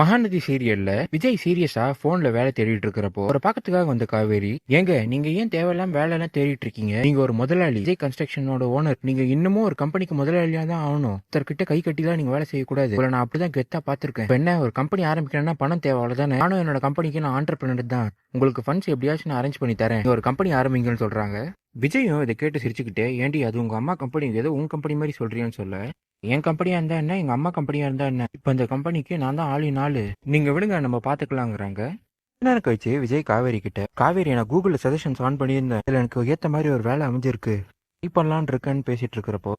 மகாநதி சீரியல்ல விஜய் சீரியஸா போன்ல வேலை தேடிட்டு இருக்கிறப்போ ஒரு பாக்கத்துக்காக வந்த காவேரி, ஏங்க நீங்க ஏன் தேவையில்லாம வேலை எல்லாம் தேடிட்டு இருக்கீங்க? நீங்க ஒரு முதலாளி, விஜய் கன்ஸ்ட்ரக்ஷனோட ஓனர். நீங்க இன்னமும் ஒரு கம்பெனிக்கு முதலாளியா தான் ஆகணும். ஒருத்தர்கிட்ட கை கட்டிலாம் நீங்க வேலை செய்யக்கூடாது. உங்களை நான் அப்படிதான் கெத்தா பாத்திருக்கேன். இப்ப என்ன, ஒரு கம்பெனி ஆரம்பிக்கணும்னா பணம் தேவை, அவ்வளவுதானே? நானும் என்னோட கம்பெனிக்கு நான் ஆண்டர்பிரினர் தான். உங்களுக்கு ஃபண்ட்ஸ் எப்படியாச்சும் நான் அரேஞ்ச் பண்ணி தரேன். நீங்க ஒரு கம்பெனி ஆரம்பிங்கன்னு சொல்றாங்க. விஜயும் இதை கேட்டு சிரிச்சுக்கிட்டே, ஏண்டி அது உங்க அம்மா கம்பெனி, ஏதோ உன் கம்பெனி மாதிரி சொல்றீங்கன்னு சொல்ல, என் கம்பெனியா இருந்தா என்ன, எங்க அம்மா கம்பெனியா இருந்தா என்ன, இப்ப இந்த கம்பெனிக்கு நான் தான் ஆளி நாளு. நீங்க விடுங்க, நம்ம பாத்துக்கலாங்கிறாங்க. என்ன நேரம் கழிச்சு விஜய் காவேரி கிட்ட, காவேரி நான் கூகுள்ல சஜஷன்ஸ் ஆன் பண்ணியிருந்தேன், இதுல எனக்கு ஏத்த மாதிரி ஒரு வேலை அமைஞ்சிருக்கு, பண்ணலான் இருக்கேன்னு பேசிட்டு இருக்கிறப்போ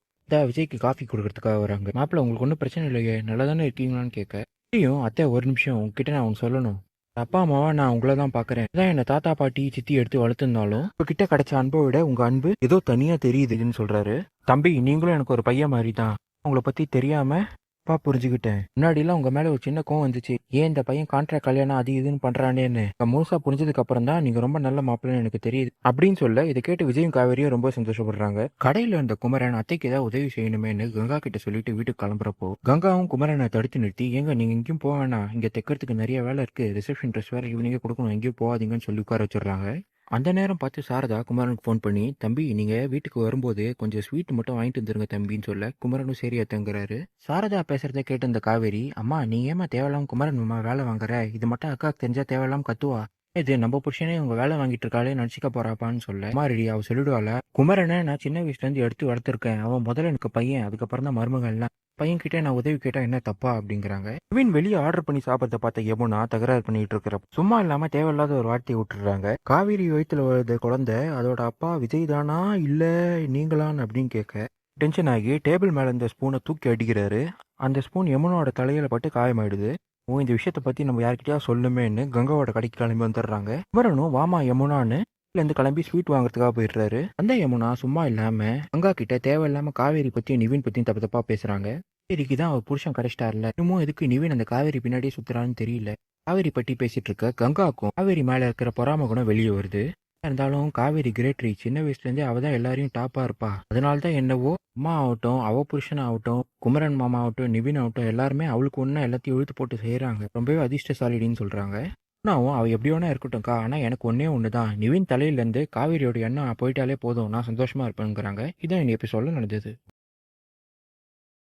விஜய்க்கு காஃபி கொடுக்கறதுக்காக வராங்க. மாப்பிள்ள உங்களுக்கு ஒன்றும் பிரச்சனை இல்லையே, நல்லா தானே இருக்கீங்களான்னு கேட்க, தெரியும் அத்தை, ஒரு நிமிஷம் உங்ககிட்ட நான் ஒன்று சொல்லணும். அப்பா அம்மாவா நான் உங்களை தான் பாக்குறேன். அதான் என்ன தாத்தா பாட்டி சித்தி எடுத்து வளர்த்துருந்தாலும் உங்ககிட்ட கிடைச்ச அன்பை விட உங்க அன்பு ஏதோ தனியா தெரியுதுன்னு சொல்றாரு. தம்பி, நீங்களும் எனக்கு ஒரு பையன் மாதிரி தான். உங்களை பத்தி தெரியாம புரிஞ்சுக்கிட்டேன். முன்னாடிலாம் உங்க மேல ஒரு சின்ன கோவம் வந்துச்சு, ஏன் இந்த பையன் கான்ட்ராக்ட் கல்யாணம் அது இதுன்னு பண்றானேன்னு. முழுசா புரிஞ்சதுக்கு அப்புறம் தான் நீங்க ரொம்ப நல்ல மாப்பிள்ளைன்னு எனக்கு தெரியுது அப்படின்னு சொல்ல, இதை கேட்டு விஜயும் காவேரியும் ரொம்ப சந்தோஷப்படுறாங்க. கடையில இருந்த குமரன் அத்தைக்கு ஏதாவது உதவி செய்யணுமேன்னு கங்கா கிட்ட சொல்லிட்டு வீட்டுக்கு கிளம்புறப்போ, கங்காவும் குமரனை தடுத்து நிறுத்தி, ஏங்க நீங்க எங்கேயும் போக வேணாம், இங்க தைக்கிறதுக்கு நிறைய வேலை இருக்கு, ரிசப்ஷன் ட்ரெஸ் வேற இவனிங்க கொடுக்கணும், எங்கேயும் போகாதீங்கன்னு சொல்லி உட்கார வச்சிடறாங்க. அந்த நேரம் பார்த்து சாரதா குமரனுக்கு ஃபோன் பண்ணி, தம்பி நீங்க வீட்டுக்கு வரும்போது கொஞ்சம் ஸ்வீட் மட்டும் வாங்கிட்டு வந்துருங்க தம்பின்னு சொல்ல, குமரனும் சரி அத்தங்கிறாரு. சாரதா பேசுறத கேட்டு இந்த காவேரி, அம்மா நீ ஏமா தேவையில்லாம குமரன் வேலை வாங்குற, இது மட்டும் அக்காவுக்கு தெரிஞ்சா தேவையில்லாம கத்துவா, இது நம்ம புருஷனே உங்க வேலை வாங்கிட்டு இருக்காளே நினைச்சுக்க போறாப்பான்னு சொல்ல, மாறிடி அவ சொல்லிடுவாள, குமரனை நான் சின்ன வயசுல இருந்து எடுத்து வளர்த்துருக்கேன், அவன் முதல்ல எனக்கு பையன், அதுக்கப்புறம் தான் மருமகள்லாம், பையன் கிட்டே நான் உதவி கேட்டா என்ன தப்பா அப்படிங்கிறாங்க. நவீன் வெளியே ஆர்டர் பண்ணி சாப்பிட்றத பார்த்த யமுனா தகராறு பண்ணிட்டு இருக்கிறப்ப சும்மா இல்லாம தேவையில்லாத ஒரு வார்த்தையை விட்டுறாங்க. காவேரி வயிற்றுல வருது குழந்தை, அதோட அப்பா விஜய் தானா இல்ல நீங்களான்னு அப்படின்னு கேட்க, டென்ஷன் ஆகி டேபிள் மேல இந்த ஸ்பூனை தூக்கி அடிக்கிறாரு. அந்த ஸ்பூன் யமுனோட தலையில பட்டு காயமாயிடுது. இந்த விஷயத்த பத்தி நம்ம யார்கிட்டயா சொல்லுமேன்னு கங்காவோட கடைக்கு கிளம்பி வந்துடுறாங்க. குமரனும் வாமா யமுனான்னு இருந்து கிளம்பி ஸ்வீட் வாங்குறதுக்காக போயிடுறாரு. அந்த யமுனா சும்மா இல்லாம கங்கா கிட்ட தேவையில்லாம காவேரி பத்தியும் நிவின் பத்தியும் தப்பு தப்பா பேசுறாங்க. காவேரிக்கு தான் அவர் புருஷன் கிடைச்சிட்டார்ல, இன்னமும் எதுக்கு நிவின் அந்த காவேரி பின்னாடியே சுத்துறான்னு தெரியல. காவேரி பத்தி பேசிட்டு இருக்க கங்காக்கும் காவேரி மேல இருக்கிற பொறாம குணம் வெளியே வருது. இருந்தாலும் காவேரி கிரேட்ரி, சின்ன வயசுல இருந்தே அவ தான் எல்லாரையும் டாப்பா இருப்பா. அதனால்தான் என்னவோ அம்மா ஆகட்டும், அவ புருஷன் ஆகட்டும், குமரன் மாமா ஆகட்டும், நிவின் ஆகட்டும், எல்லாருமே அவளுக்கு ஒண்ணு எல்லாத்தையும் இழுத்து போட்டு செய்யறாங்க. ரொம்பவே அதிர்ஷ்டசாலிடின்னு சொல்றாங்க. ஆனாவும் அவ எப்படி வேணா இருக்கட்டும்க்கா, ஆனா எனக்கு ஒன்னே ஒண்ணுதான், நிவின் தலையில இருந்து காவேரியோட எண்ணம் போயிட்டாலே போதும், நான் சந்தோஷமா இருப்பேங்கிறாங்க. இதான் இன்னைக்கு எபிசோட்ல நடந்தது.